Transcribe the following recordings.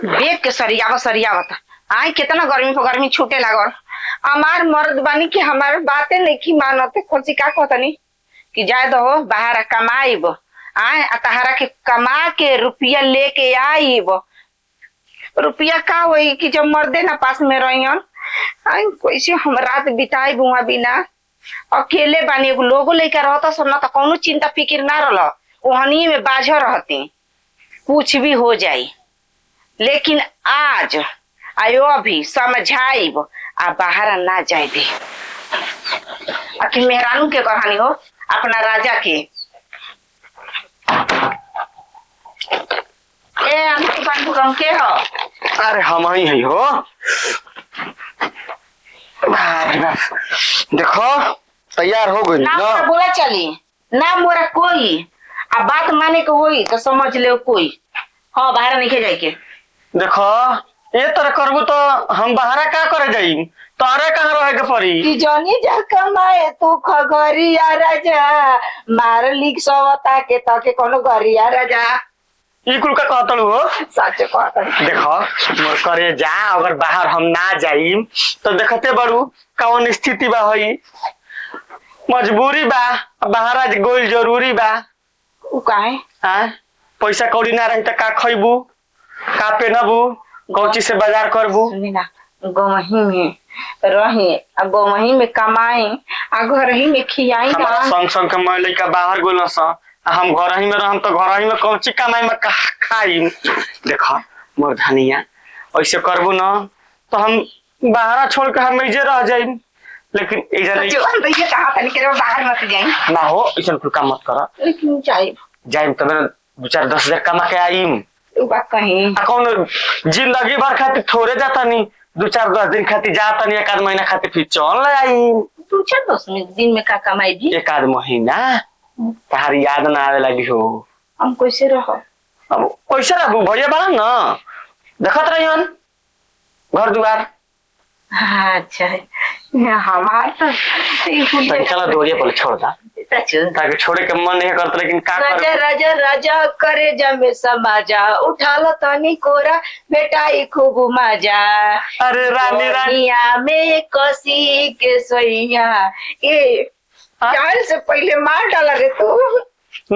देख के सरियावत आई कितना गर्मी पर गर्मी छूटे लागल। हमार मर्द बानी कि हमार बातें नहीं मानते खोसी का कहतनी कि जाए दो बाहर कमाईब आए तहरा के कमा के रुपया लेके आईब। रुपया का होई कि जब मर्दे ना पास में रहियन आई कैसे हम रात बिताई बुआ बिना अकेले बानी एगो लोगो लेके रहता सब ना तो कौनो चिंता फिक्र ना रह ओहनी में बाझ रहती कुछ भी हो जाई। लेकिन आज आयो अभी समझाइब आ बाहर ना जाए दे। आखिर मेहरानू के कहानी हो अपना राजा के। ए हम के हो? अरे हम ही है हो। देखो तैयार हो गई ना बोला चली ना मोरा कोई अब बात माने के होई तो समझ ले कोई। हाँ बाहर नहीं जाए के। देखो ये तरह करबू तो हम बाहर का करे जाई तारे कहाँ रहे के पड़ी कि जनी जा कमाए तू खगरिया राजा मार लिख सवता के तके कोनो गरिया राजा ई कुल का कहतलू हो। सच कहत देखो मोर करे जा अगर बाहर हम ना जाई तो देखते बड़ू कौन स्थिति बा होई मजबूरी बा बाहर आज गोल जरूरी बा। उ काहे हां पैसा कौड़ी ना रही त का खइबू का पेनबू कौन चीज से बाजार करबू। सुनी ना गवही में रही आ गवही में कमाई आ घर ही में खियाई ना संग संग कमाई लइका बाहर गोल स हम घर ही में रहम तो घर ही में कौन चीज कमाई में खाई। देखो मोर धनिया ऐसे करबू ना तो हम बाहर छोड़ के हम इजे रह जाई। लेकिन इधर ये कहा तनी के बाहर मत जाई ना हो ऐसा कुल काम मत कर। लेकिन जाई तो मैं 2-4-10 कमा के आईम कहीं कौन जिंदगी भर खातिर थोड़े जाता नहीं 2-4-10 दिन खातिर जाता नहीं एक आध महीना खातिर फिर चल आई 2-4-10 दिन में का कमाई जी एक आध महीना तारी याद ना आवे लगी हो। हम कैसे रह अब कैसे रहू भैया बड़ा ना देखत रही घर द्वार। अच्छा हमार तो चला दोरिया पहले छोड़ दा ताकि छोड़े के मन नहीं करता लेकिन का राजा राजा राजा करे जमे समाजा उठा लो तनी कोरा बेटाई खूब मजा। अरे रानी रानिया में कसी के सोइया ए चाल से पहले मार डाला रे तू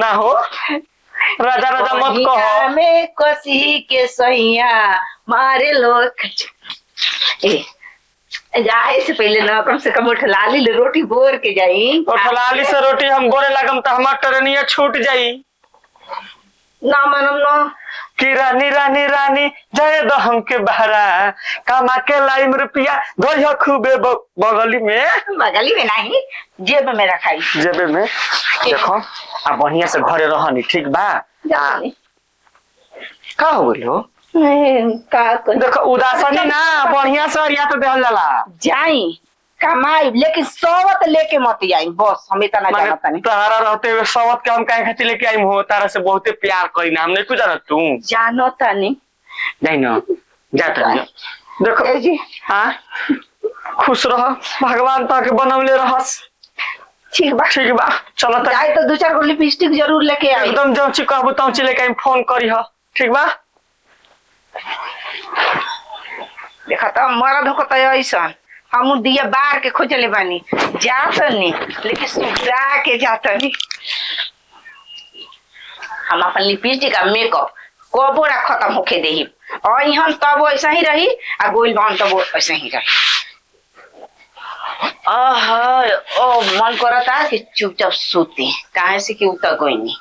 ना हो राजा राजा मत कहो में कसी के सोइया मारे लो ए जाए से पहले ना कम से कम उठलाली रोटी बोर के जाई। उठलाली से रोटी हम बोरे लगम तो हमार ट्रेनिया छूट जाई ना मनम ना कि रानी रानी रानी जाए दो हमके बहरा कमा के लाइम रुपया गई खूबे बगली में नहीं जेब में रखाई जेबे में। देखो अब बढ़िया से घरे रहनी ठीक बा का हो गइल हो देखो उदासनी ना बढ़िया से या तो देहल जाला जाई कमाई लेकिन सवत लेके मत जाई बस हम इतना जानत नहीं। तारा रहते हुए सवत के हम काहे खातिर लेके आई हो तारा से बहुते प्यार करी ना हम नहीं कुछ जानत तू जानत नहीं नहीं ना जाता देखो जी हां खुश रह भगवान ताके बनवले रहस। ठीक बा चलो त जाए तो 2-4 गो लिपस्टिक जरूर लेके आई एकदम जो ची कहबो तौ ची लेके आई फोन करी ह ठीक बा। देखा तो मरद हो तो ऐसा हम दिया बार के खोजले बानी जात नहीं लेकिन सुधरा के जात नहीं। हम अपन लिपस्टिक का मेकअप कबो ना खत्म होके देही और हम तब ऐसा ही रही आ गोइल बान तब ऐसा ही रही। ओ मन करता कि चुपचाप सूती काहे से कि उतर कोई नहीं।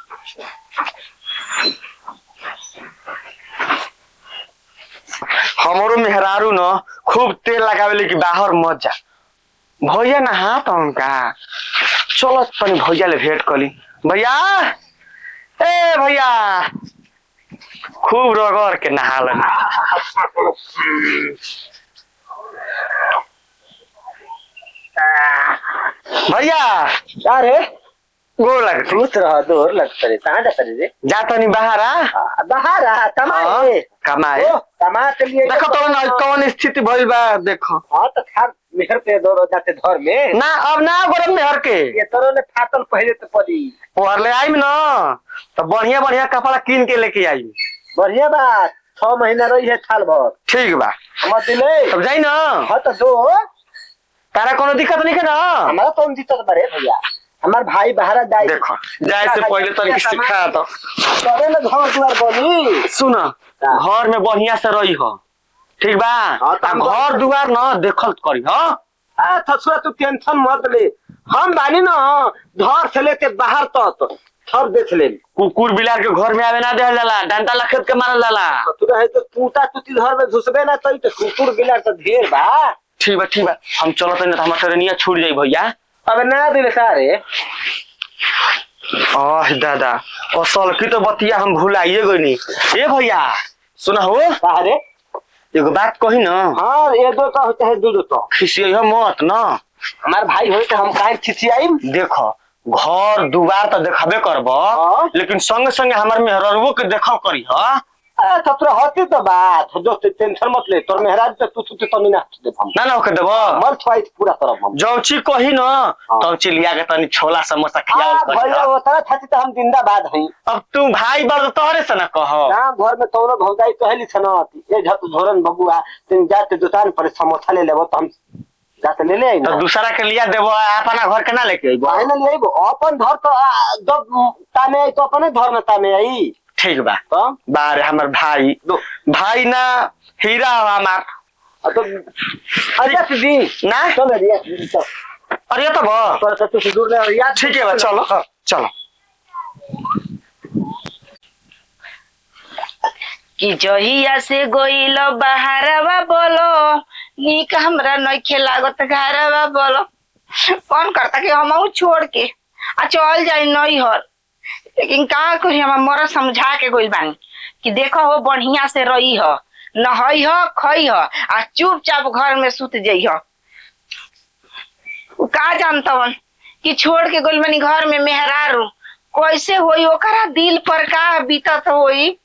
हमरो मेहरारू न खूब तेल लगावेले कि बाहर मत जा भैया ना हाथ उनका चलो तनी भैया ले भेंट कली भैया ए भैया खूब रगड़ के नहालन भैया अरे गोर लग खुश रह दूर लगता रे कहाँ जाता रे जाता नहीं बाहर बाहर कमाए कमाए कमा के लिए देखो तो ना कौन स्थिति भइल बा देखो। हाँ तो खार मेहर पे दो जाते घर में ना अब ना गरम मेहर के ये तोरो ने फाटल पहले तो पड़ी ओहर ले आइम ना तो बढ़िया बढ़िया कपड़ा किन के लेके आई बढ़िया बात 6 महीना रही है साल भर। ठीक बा मत दिले तब जाई ना। हाँ तो दो। तारा कोनो दिक्कत नहीं है ना। हमारा कौन दिक्कत बड़े भैया, हमार भाई बाहर जाए। देखो जाए से पहले तरीके सिखा तो करे ना घर दुआर बनी। सुन घर में बढ़िया से रही हो ठीक बा। हाँ, तो हम घर दुआर ना देखल करी हाँ। थसुआ तू टेंशन मत ले, हम बानी ना घर से लेके बाहर तक सब देख ले। कुकुर बिलार के घर में आवे ना दे जाला, डंडा लखेत के मारल जाला। तू रहे तो टूटा टूटी घर में घुसबे ना तो कुकुर बिलार तो ढेर बा। ठीक बा हम चलो तो हमार ट्रेनिया छूट जाई भैया। अब ना दिले सारे दादा असल की तो बतिया हम भुलाइए गनी। ए भैया सुना हो सारे एगो बात कही ना। हाँ ये दो तो चाहे दो तो खिसियो मत ना। हमार भाई हो तो हम काहे खिसियाई। देखो घर दुआर तो देखबे करब हाँ। लेकिन संगे संगे हमार मेहररुओ के देखा करी ह। तोरा होती तो बात जो टेंशन मत ले, तोर मेहराज तो तू तो ना दे हम ना ओके देबो मर छवाई पूरा तरफ हम जौची कही ना तब चिलिया के तनी छोला समोसा भैया खियाओ। वो तरह छाती तो हम जिंदाबाद हई। अब तू भाई बड़ तोहरे से ना कहो। गाँव घर में कौनो भौजाई कहली छनती ए झट झोरन बबुआ तुम जाते दुकान पर समोसा ले लेबो तो हम जाते ले ले आई तो ना। दूसरा के लिया देबो अपना घर के ना लेके अइबो। काहे ना ले आइबो अपन घर तो जब तामे आई तो अपने घर में तामे आई। ठीक बा तो बारे हमर भाई भाई ना हीरा हमार तो अच्छा दी ना। चल रे तो अरे तो बा पर तू से दूर ले याद। ठीक है बा चलो चलो। कि जहिया से गोइल बाहरवा बोलो नीक हमरा नइखे लागत घरवा बोलो। कौन करता कि हम छोड़ के चल जाई नैहर, लेकिन का करी हम मोरा समझा के गोइल बानी कि देखो हो बढ़िया से रही हो नहई हो खई हो आ चुपचाप घर में सुत जाइ हो। का जानतवन कि छोड़ के गोइल बानी घर में मेहरारू कैसे होई ओकरा दिल पर का बीतत होई।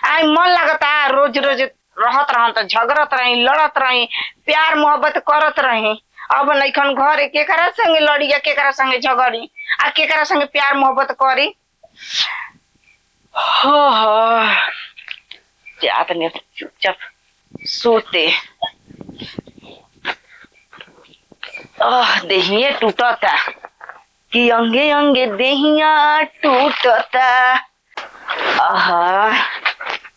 आई मन लगता रोज रोज रहत रहन तो झगड़त रही लड़त रही प्यार मोहब्बत करत रही। अब नइखन घर केकरा संगे लड़ी या केकरा संगे झगड़ी आ केकरा संगे प्यार मोहब्बत करी। हो जात नहीं चुपचाप सोते। देहिए टूटता कि अंगे अंगे देहिया टूटता।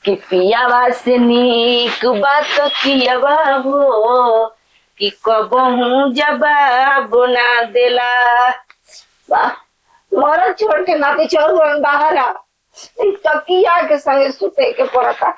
कि पियावा से नीक बात कियावा हो कि कबहू जवाब ना देला। मरद छोड़ के नाते चल बाहर तकिया के संगे सुते के पड़ता।